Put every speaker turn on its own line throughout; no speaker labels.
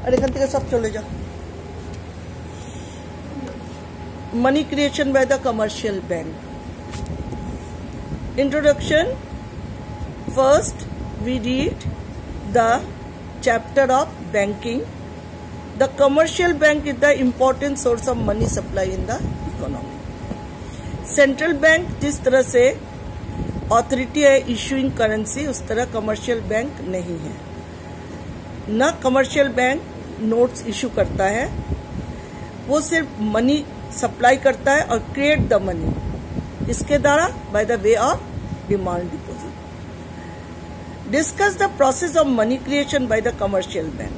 अरे एखान থেকে सब चले जाओ। Money creation by the commercial bank. Introduction. First, we read the chapter of banking. The commercial bank is the important source of money supply in the economy. Central bank जिस तरह से authority है इशूइंग करेंसी, उस तरह commercial bank नहीं है। न commercial bank notes issue करता है, वो सिर्फ मनी सप्लाई करता है और क्रिएट द मनी, इसके द्वारा by the way of demand deposit. Discuss the process of money creation by the commercial bank.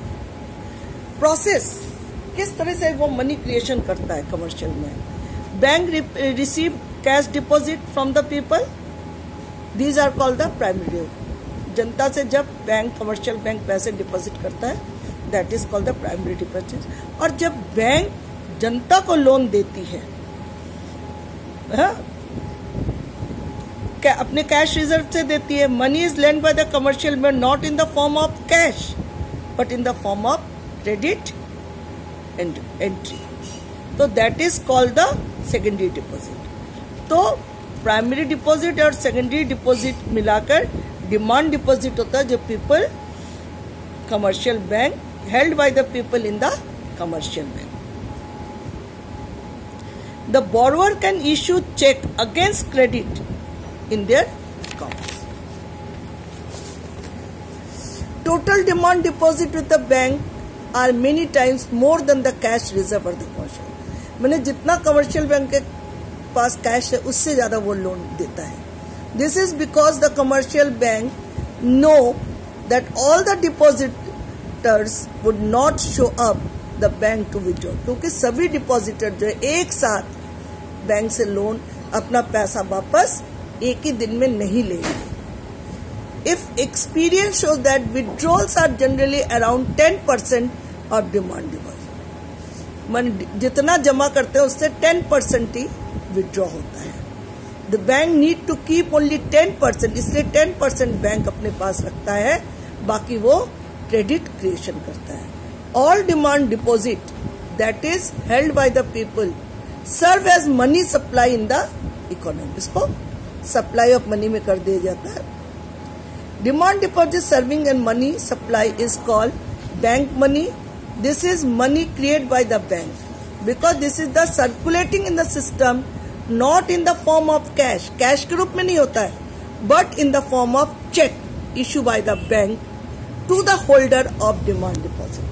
Process किस तरह से वो मनी क्रिएशन करता है commercial bank. Bank receive cash deposit from the people, these are called the primary. जनता से जब bank commercial bank पैसे डिपॉजिट करता है, that is called the primary deposit. और जब बैंक जनता को लोन देती है, अपने कैश रिजर्व से देती है, money is lend by the commercial bank not in the form of cash but in the form of credit entry, तो that is called the secondary deposit. तो प्राइमरी डिपॉजिट और secondary deposit मिलाकर demand deposit होता है, जो people commercial bank held by the people in the commercial bank. The borrower can issue check against credit in their accounts. Total demand deposit with the bank are many times more than the cash reserve of the commercial. मैंने जितना commercial bank के पास cash है उससे ज्यादा वो loan देता है। This is because the commercial bank know that all the depositors would not show up the bank to withdraw, क्योंकि सभी डिपॉजिटर जो एक साथ बैंक से लोन अपना पैसा वापस एक ही दिन में नहीं लेंगे। If experience shows that withdrawals are generally around 10% of demand deposit, मन जितना जमा करते हैं उससे 10% ही विड्रॉ होता है। The bank need to keep only 10%, इसलिए 10% बैंक अपने पास रखता है, बाकी वो क्रेडिट क्रिएशन करता है। All demand deposit that is held by the people serve as money supply in the economy. इसको supply of money में कर दिया जाता है। Demand deposit serving and money supply is called bank money. This is money created by the bank because this is the circulating in the system, not in the form of cash. Cash के रूप में नहीं होता है, but in the form of check issued by the bank to the holder of demand deposit.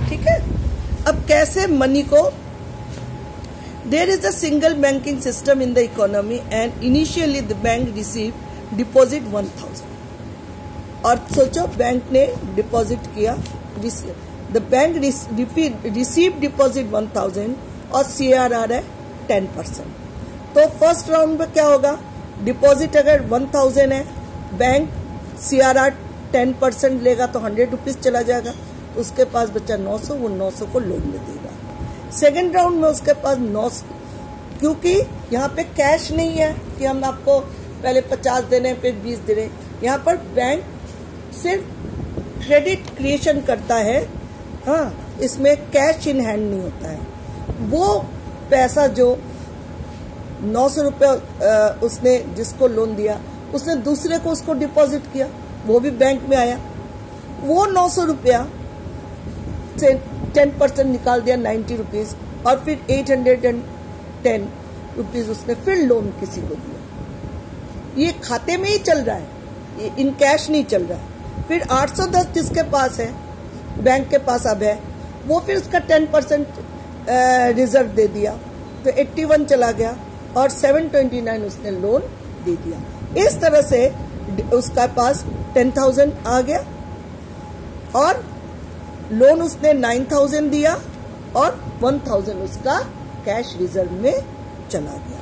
ठीक है। अब कैसे मनी को, there is a single banking system in the economy and initially the bank receive deposit 1000। और सोचो bank ने deposit किया, the bank receive deposit 1000 और CRR है 10%। तो फर्स्ट राउंड में क्या होगा, डिपॉजिट अगर 1000 है, बैंक CRR 10% लेगा तो 100 रुपीज चला जाएगा, उसके पास बचा 900, वो 900 को लोन में देगा। सेकेंड राउंड में उसके पास 900, क्योंकि यहाँ पे कैश नहीं है कि हम आपको पहले 50 देने फिर 20 दे रहे, यहाँ पर बैंक सिर्फ क्रेडिट क्रिएशन करता है। हाँ, इसमें कैश इन हैंड नहीं होता है। वो पैसा जो 900 रुपये उसने जिसको लोन दिया, उसने दूसरे को उसको डिपॉजिट किया, वो भी बैंक में आया, वो 900 रुपया से 10% निकाल दिया 90 रुपीज, और फिर 810 रुपीज उसने फिर लोन किसी को दिया। ये खाते में ही चल रहा है, ये इन कैश नहीं चल रहा है। फिर 810 जिसके पास है, बैंक के पास अब है, वो फिर उसका 10% रिजर्व दे दिया, तो 81 चला गया और 729 उसने लोन दे दिया। इस तरह से उसका पास 10,000 आ गया और लोन उसने 9,000 दिया और 1,000 उसका कैश रिजर्व में चला गया।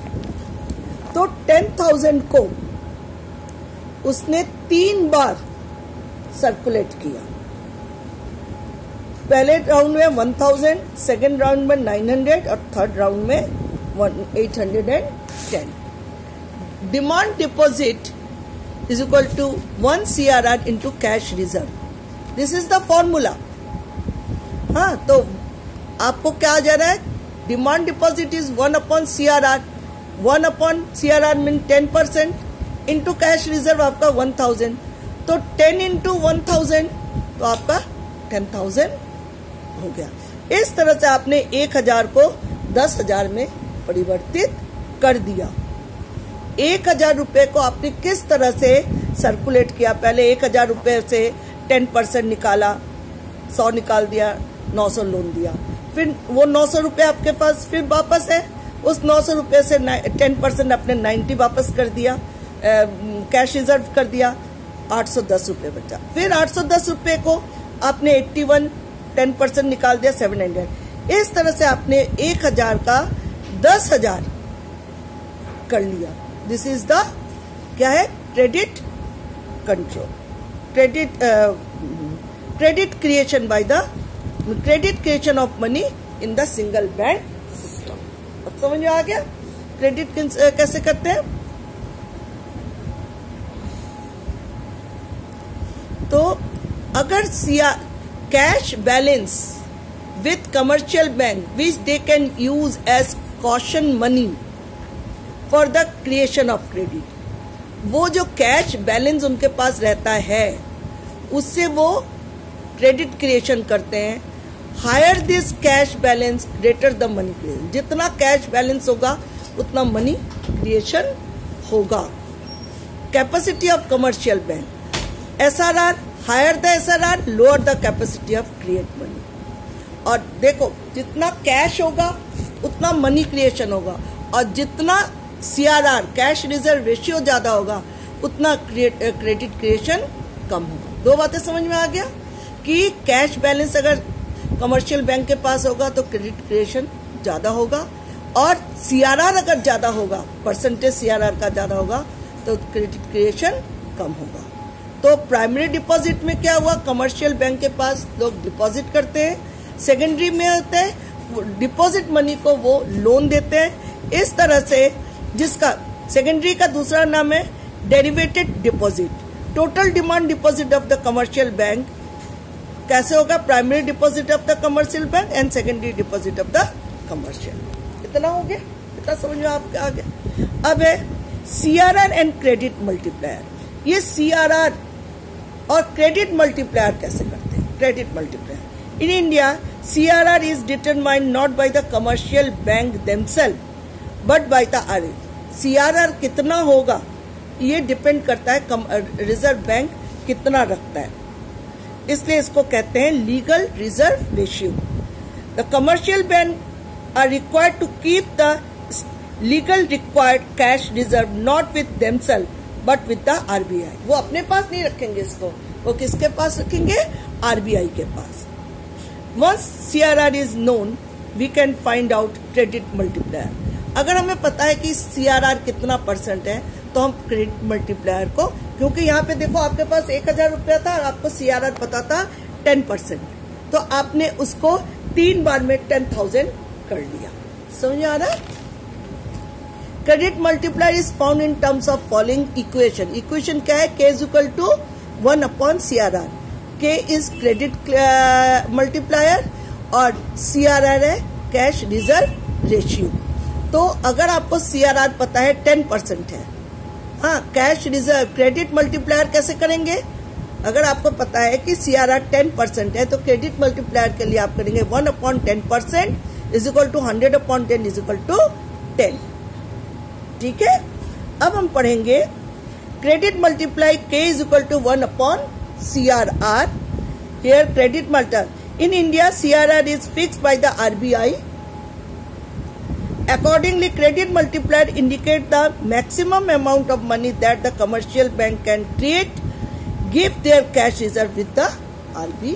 तो 10,000 को उसने 3 बार सर्कुलेट किया। पहले राउंड में 1000, सेकेंड राउंड में 900 और थर्ड राउंड में 810। Demand deposit is equal to 1 CRR into cash reserve. This is the formula. हाँ, तो आपको क्या आ जा रहा है, demand deposit is 1/CRR, 1/CRR mean 10% into cash reserve आपका 1000, तो 10 इंटू 1000 तो आपका 10,000 हो गया। इस तरह से आपने 1000 को 10,000 में परिवर्तित कर दिया। 1000 रुपये को आपने किस तरह से सर्कुलेट किया, पहले 1000 रुपये से 10% निकाला, 100 निकाल दिया, 900 लोन दिया, फिर वो 900 रुपये आपके पास फिर वापस है, उस 900 रुपये से 10% आपने 90 वापस कर दिया, कैश रिजर्व कर दिया, 810 रुपये बचा। फिर 810 रुपये को आपने 81 10% निकाल दिया, 700। इस तरह से आपने 1000 का 10,000 कर लिया। दिस इज द क्या है, credit control, credit creation by the credit creation of money in the single bank system. अब समझ में आ गया क्रेडिट कैसे करते हैं। तो अगर cash balance with commercial bank which they can use as caution money for the creation of credit, वो जो कैश बैलेंस उनके पास रहता है उससे वो क्रेडिट क्रिएशन करते हैं। Higher this cash balance greater the money creation, जितना कैश बैलेंस होगा उतना मनी क्रिएशन होगा। Capacity of commercial bank, SRR, higher the SRR lower the capacity of create money. और देखो जितना कैश होगा उतना मनी क्रिएशन होगा, और जितना CRR कैश रिजर्व रेशियो ज्यादा होगा उतना क्रेडिट क्रिएशन कम होगा। दो बातें समझ में आ गया कि कैश बैलेंस अगर कमर्शियल बैंक के पास होगा तो क्रेडिट क्रिएशन ज्यादा होगा, और CRR अगर ज्यादा होगा, परसेंटेज CRR का ज्यादा होगा तो क्रेडिट क्रिएशन कम होगा। तो प्राइमरी डिपॉजिट में क्या हुआ, कमर्शियल बैंक के पास लोग डिपॉजिट करते हैं, सेकेंडरी में होते हैं डिपॉजिट मनी को वो लोन देते हैं। इस तरह से जिसका सेकेंडरी का दूसरा नाम है derivated deposit. Total demand deposit of the commercial bank कैसे होगा, primary deposit of the commercial bank and secondary deposit of the commercial. इतना हो गया, इतना समझ में आपके आ गया। अब है CRR एंड क्रेडिट मल्टीप्लायर। ये CRR और क्रेडिट मल्टीप्लायर कैसे करते हैं। Credit multiplier in India, CRR is determined not by the commercial bank themselves but by the RBI। CRR कितना होगा ये डिपेंड करता है रिजर्व बैंक कितना रखता है, इसलिए इसको कहते हैं legal reserve ratio. The commercial bank are required to keep the legal required cash reserve not with themselves but with the RBI। वो अपने पास नहीं रखेंगे इसको, वो किसके पास रखेंगे, RBI के पास। Once CRR is known, we can find out credit multiplier। अगर हमें पता है कि CRR कितना % है तो हम क्रेडिट मल्टीप्लायर को, क्योंकि यहाँ पे देखो आपके पास 1000 रुपया था और आपको CRR पता था 10%, तो आपने उसको 3 बार में 10,000 कर लिया। समझ आ रहा है। Credit multiplier is found in terms of following equation. Equation क्या है, K is equal to 1/CRR। K is credit multiplier और CRR है कैश रिजर्व रेशियो। तो अगर आपको CRR पता है 10% है, हाँ, कैश रिजर्व क्रेडिट मल्टीप्लायर कैसे करेंगे, अगर आपको पता है कि CRR 10% है तो क्रेडिट मल्टीप्लायर के लिए आप करेंगे 1/10% is equal to 100/10 is equal to 10। ठीक है, अब हम पढ़ेंगे credit multiply K is equal to 1/CRR। Here credit multiplier in India, CRR is fixed by the RBI. Accordingly, credit multiplier indicate the maximum amount of money that the commercial bank can create, give their cash reserve with the RBI.